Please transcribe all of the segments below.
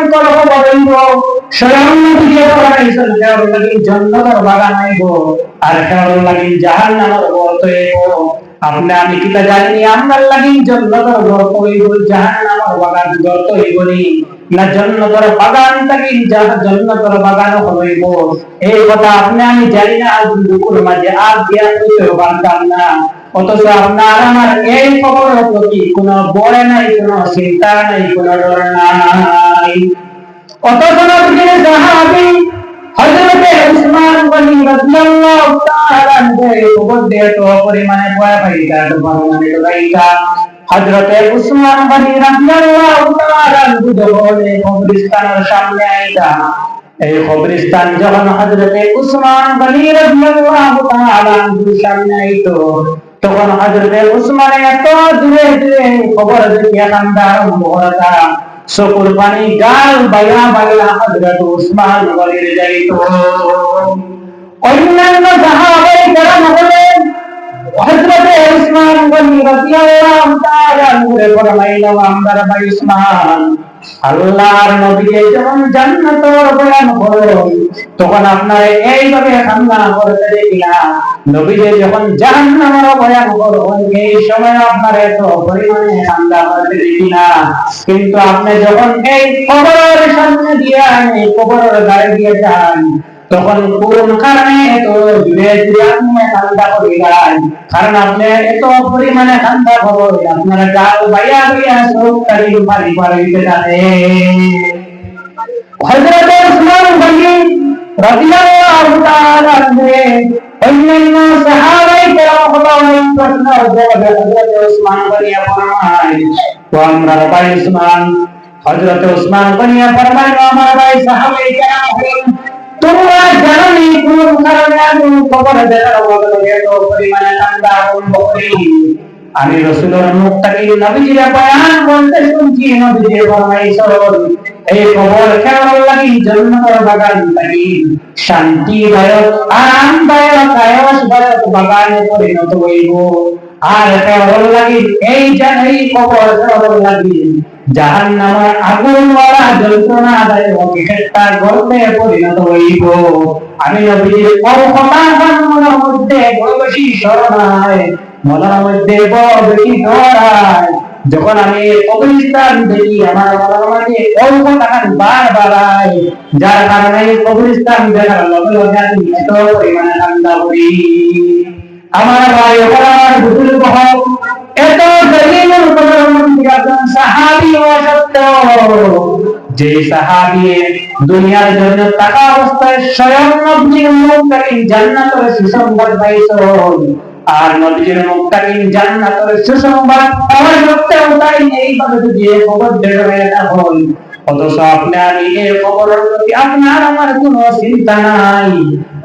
কলহ বলইব স্বয়ং নবীকে ফরমাইছেন কেবল লাগি জান্নাতের বাগান আইব আর কেবল লাগি জাহান্নামের গর্ত আইব আপনি আমি কিতা জানি আমরা লাগি জান্নাতের গর্ত হইব জাহান্নামের বাগান গর্ত হইব না জান্নাতের বাগান থাকি জান্নাতের বাগান হইব এই কথা আপনি আমি জানি না আজ দুপুর মাঝে আজ দিয়া কইতে পারতাম না অথচ আপনার আমার এই খবরের প্রতি কোনো বড় নাই কোনো চিন্তা নাই কোনো ডর নাই অথচ নবীর সাহাবী হযরত উসমান গনি রাদিয়াল্লাহু তাআলা আনহু বলতে তো পরিমাণে ভয় পাইতা তো পরিমাণে ডরাইতা হযরত উসমান গনি রাদিয়াল্লাহু তাআলা আনহু বলে কবরস্থানের সামনে আইতা এই কবরস্থান যখন হযরত উসমান গনি রাদিয়াল্লাহু তাআলা আনহু সামনে আইতো তখন হযরত উসমান এত দূরে দূরে খবর দেখিয়া কান্দা আরম্ভ করা চকুর পানি গাল বাইয়া বাইয়া হযরত উসমান গনির যাইতো অন্যান্য সাহাবায়ে কেরাম হলেন হযরত উসমান গনি রাদিয়াল্লাহু তাআলা আনহু ফরমাইলেন আমার ভাই উসমান আল্লাহর নবীকে যখন জান্নাতের বয়ান করো তখন আপনারা এইভাবে কান্না করতে দেখি না নবীকে যখন জাহান্নামের বয়ান করো এই সময় আপনারা এত পরিমাণে কান্না করতে দেখি না কিন্তু আপনি যখন এই কবরের সামনে দিয়ে এই কবরের গায়ে দিয়ে যান তখন কোন কারণে এত ধীরে ধীরে আপনি কান্না করিলেন কারণ আপনি এত পরিমাণে কান্না করেন আপনারা গাল বাইয়া বাইয়া সব তারি পানি পাড়াইতে জানেন হযরত উসমান গনি রাদিয়াল্লাহু তাআলা আনহু অন্যান্য সাহাবায়ে কেরাম হলেন প্রশ্ন জবাবে হযরত উসমান গনি ফরমায় তো আমরা ভাই উসমান হযরত উসমান গনি ফরমায় আমার ভাই সাহাবায়ে কেরাম হলেন তোমরা জানি কোন কারণে আমি খবর দেওয়ার বদলে এত পরিমাণে কান্দা আরম্ভ করি আমি রাসূলের মুখ থেকে নবীজির বয়ান বলতে শুনছি নবীজি ফরমাইছেন এই খবর কেমন লাগি জান্নাতের বাগান থেকে শান্তিদায়ক আরামদায়ক আয়সদায়ক বাগানে পরিণত হইব আর কেমন লাগি এই খবর কেমন লাগি জাহান্নামের আগুন ওয়ালা যন্ত্রণাদায়ক একটা গর্তে পরিণত হইব আমি নবীজির কথার মধ্যে বড় বেশি শরণায় মনের মধ্যে বড় বেশি ধরায় যখন আমি কবরস্থান দেখি আমার মনের মধ্যে অল্প টাকার বার বাড়ায় যার কারণে কবরস্থান দেখার লগে লগে আমি এত পরিমাণে কান্না করি আমার ভাই আমার বুজুর্গ হোক এত দলিলুল কদর সাহাবী যে সাহাবী দুনিয়ার জন্য টাকা অবস্থায় স্বয়ং নবীর মুত্তাকিন জান্নাতের সুসংবাদ পাইছেন আর নবীর মুত্তাকিন জান্নাতের সুসংবাদ আমার সত্ত্বেও তাই এইভাবে যদি খবর দেবে না হল অথচ আপনার এই খবরের প্রতি আপনার আমার কোনো চিন্তা নাই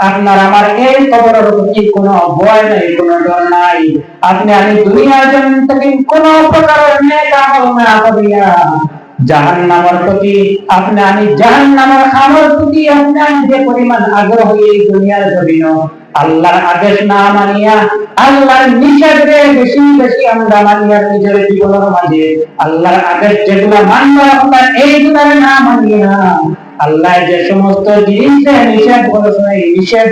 আপনার আমার এই খবরের প্রতি কোনো ভয় নাই কোনো ডর নাই আপনি আমি দুনিয়ার জন্য থেকে কোনো প্রকারের নেক আমল না করিয়া জাহান্নামের প্রতি আপনি আমি জাহান্নামের আমল প্রতি আপনি আমি যে পরিমাণ আগ্রহ এই দুনিয়ার জন্য আল্লাহর আদেশ না মানিয়া আল্লাহর নিষেধে বেশি বেশি আমরা মানিয়া নিজের জীবনের মাঝে আল্লাহর আদেশ যেগুলো মানব আমরা এইগুলো না মানিয়া আল্লাহ যে সমস্ত জিনিস নিষেধ করেছেন এই নিষেধ